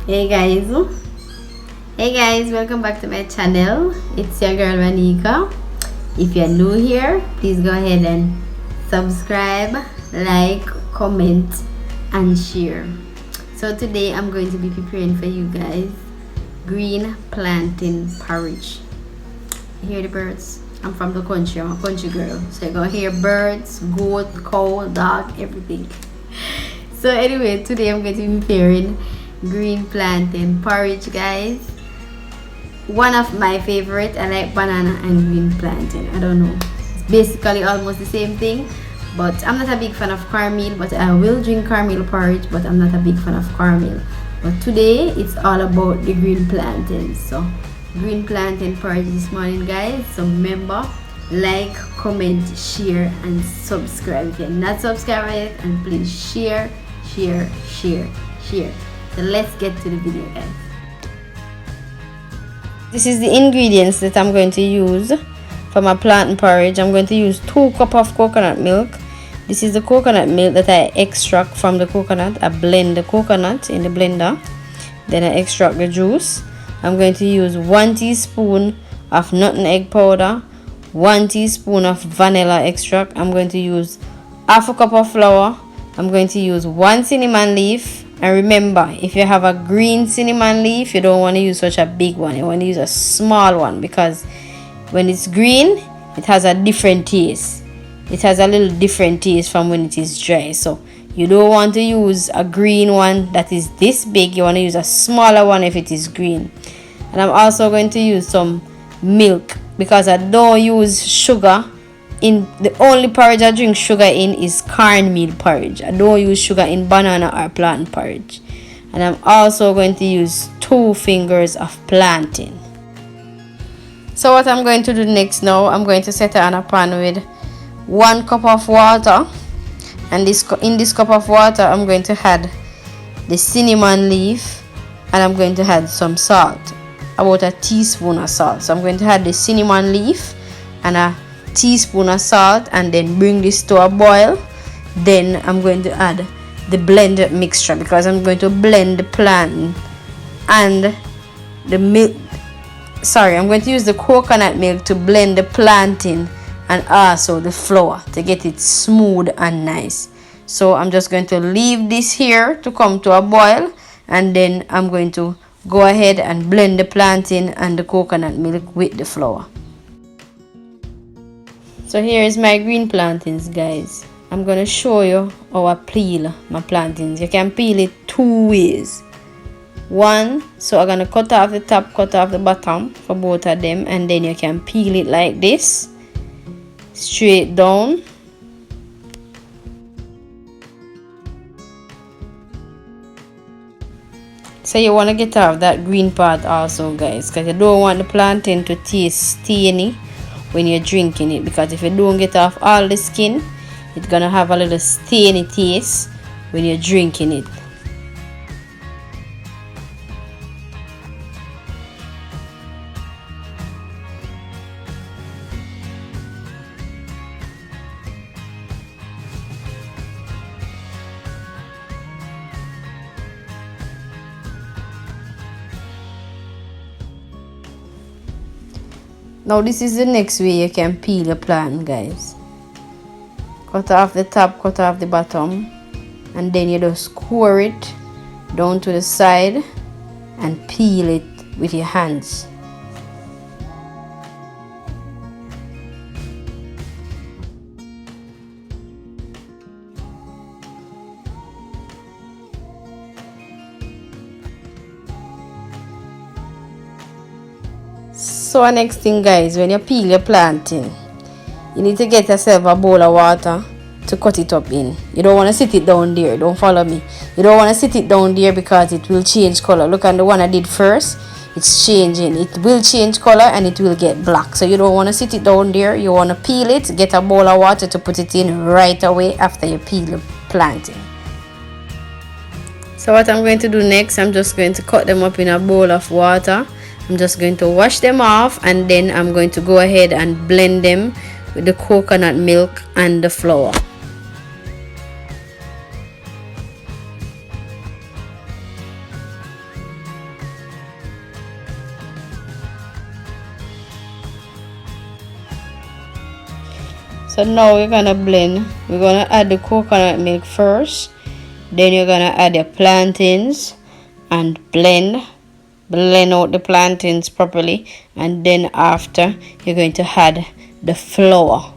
Hey guys, welcome back to my channel. It's your girl Vanika. If you're new here, please go ahead and subscribe, like, comment and share. So today I'm going to be preparing for you guys green plantain porridge. You hear the birds? I'm from the country, I'm a country girl, so you're gonna hear birds, goat, cow, dog, everything. So anyway, today I'm going to be preparing green plantain porridge, guys. One of my favorite. I like banana and green plantain. I don't know, it's basically almost the same thing, but I'm not a big fan of cornmeal, but I will drink cornmeal porridge, but I'm not a big fan of cornmeal. But today it's all about the green plantains. So green plantain porridge this morning, guys. So remember, like, comment, share and subscribe if you're not subscribed yet, and please share. So let's get to the video, guys. This is the ingredients that I'm going to use for my plantain porridge. I'm going to use 2 cups of coconut milk. This is the coconut milk that I extract from the coconut. I blend the coconut in the blender, then I extract the juice. I'm going to use 1 teaspoon of nutmeg powder, 1 teaspoon of vanilla extract. I'm going to use half a cup of flour. I'm going to use 1 cinnamon leaf. And remember, if you have a green cinnamon leaf, you don't want to use such a big one. You want to use a small one, because when it's green, it has a different taste. It has a little different taste from when it is dry. So you don't want to use a green one that is this big. You want to use a smaller one if it is green. And I'm also going to use some milk, because I don't use sugar in the only porridge I drink sugar in is cornmeal porridge. I don't use sugar in banana or plantain porridge. And I'm also going to use 2 fingers of plantain. So what I'm going to do next now, I'm going to set it on a pan with 1 cup of water, and in this cup of water I'm going to add the cinnamon leaf, and I'm going to add some salt, about a teaspoon of salt. So I'm going to add the cinnamon leaf and a teaspoon of salt, and then bring this to a boil. Then I'm going to add the blended mixture, because I'm going to blend the plantain and the milk. I'm going to use the coconut milk to blend the plantain and also the flour to get it smooth and nice. So I'm just going to leave this here to come to a boil, and then I'm going to go ahead and blend the plantain and the coconut milk with the flour. So here is my green plantains, guys. I'm going to show you how I peel my plantains. You can peel it 2 ways. One, so I'm going to cut off the top, cut off the bottom for both of them, and then you can peel it like this, straight down. So you want to get off that green part also, guys, because you don't want the plantain to taste stainy when you're drinking it, because if you don't get off all the skin, it's gonna have a little stainy taste when you're drinking it. Now this is the next way you can peel your plantain, guys. Cut off the top, cut off the bottom, and then you just score it down to the side and peel it with your hands. So next thing, guys, when you peel your plantain, you need to get yourself a bowl of water to cut it up in. You don't want to sit it down there. Don't follow me. You don't want to sit it down there, because it will change color. Look at the one I did first. It's changing. It will change color and it will get black. So you don't want to sit it down there. You want to peel it. Get a bowl of water to put it in right away after you peel the plantain. So what I'm going to do next, I'm just going to cut them up in a bowl of water. I'm just going to wash them off, and then I'm going to go ahead and blend them with the coconut milk and the flour. So now we're gonna blend. We're gonna add the coconut milk first, then you're gonna add your plantains and blend out the plantains properly, and then after you're going to add the flour.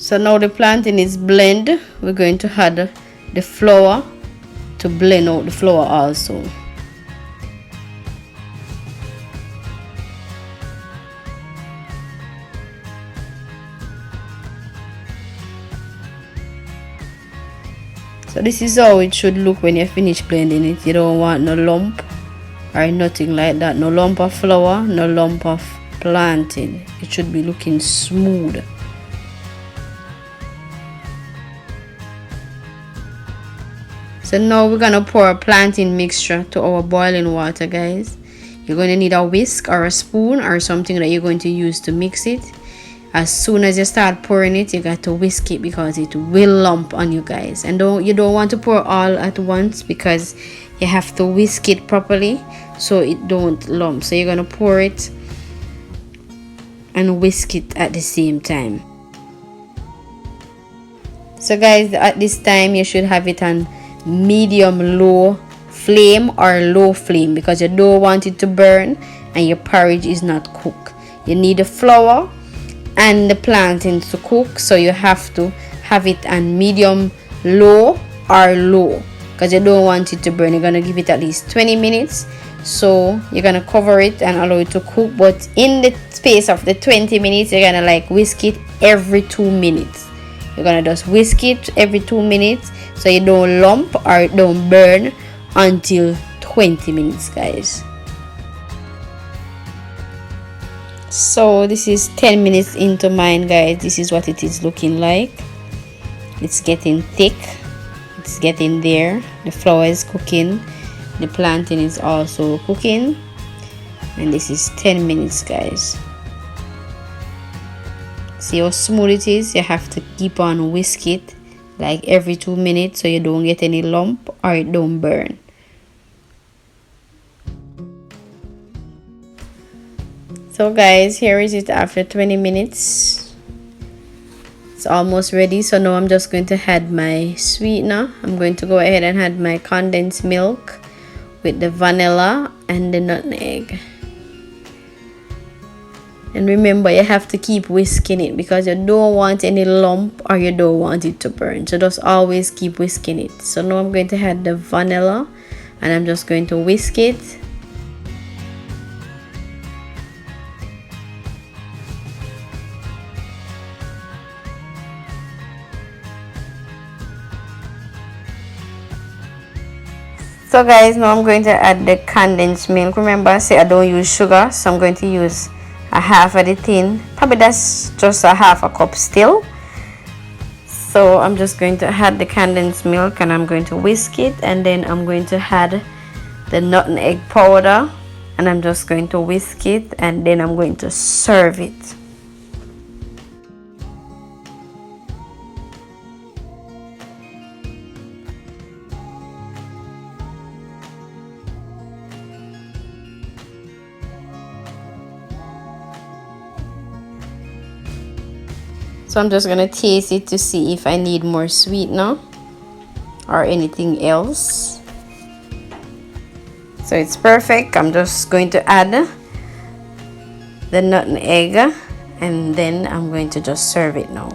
So now the plantain is blended. We're going to add the flour to blend out the flour also. So this is how it should look when you finish blending it. You don't want no lump or nothing like that. No lump of flour, no lump of plantain. It should be looking smooth. So now we're gonna pour a plantain mixture to our boiling water, guys. You're going to need a whisk or a spoon or something that you're going to use to mix it. As soon as you start pouring it, you got to whisk it because it will lump on you, guys. And you don't want to pour all at once because you have to whisk it properly so it don't lump. So you're gonna pour it and whisk it at the same time. So guys, at this time you should have it on medium low flame or low flame because you don't want it to burn and your porridge is not cooked. You need the flour and the plantains to cook, so you have to have it on medium low or low because you don't want it to burn. You're gonna give it at least 20 minutes, so you're gonna cover it and allow it to cook, but in the space of the 20 minutes you're gonna like whisk it every 2 minutes. You're gonna just whisk it every 2 minutes so you don't lump or it don't burn until 20 minutes, guys. So this is 10 minutes into mine, guys. This is what it is looking like. It's getting thick, it's getting there. The flour is cooking, the plantain is also cooking, and this is 10 minutes, guys. See how smooth it is? You have to keep on whisk it like every 2 minutes so you don't get any lump or it don't burn. So guys, here is it after 20 minutes. It's almost ready. So now I'm just going to add my sweetener. I'm going to go ahead and add my condensed milk with the vanilla and the nutmeg. And remember, you have to keep whisking it because you don't want any lump or you don't want it to burn. So just always keep whisking it. So now I'm going to add the vanilla and I'm just going to whisk it. So guys, now I'm going to add the condensed milk. Remember, I say I don't use sugar, so I'm going to use a half of the tin. Probably that's just a half a cup still. So I'm just going to add the condensed milk and I'm going to whisk it, and then I'm going to add the nutmeg powder and I'm just going to whisk it, and then I'm going to serve it. So I'm just gonna taste it to see if I need more sweetener or anything else. So it's perfect. I'm just going to add the nutmeg and then I'm going to just serve it now.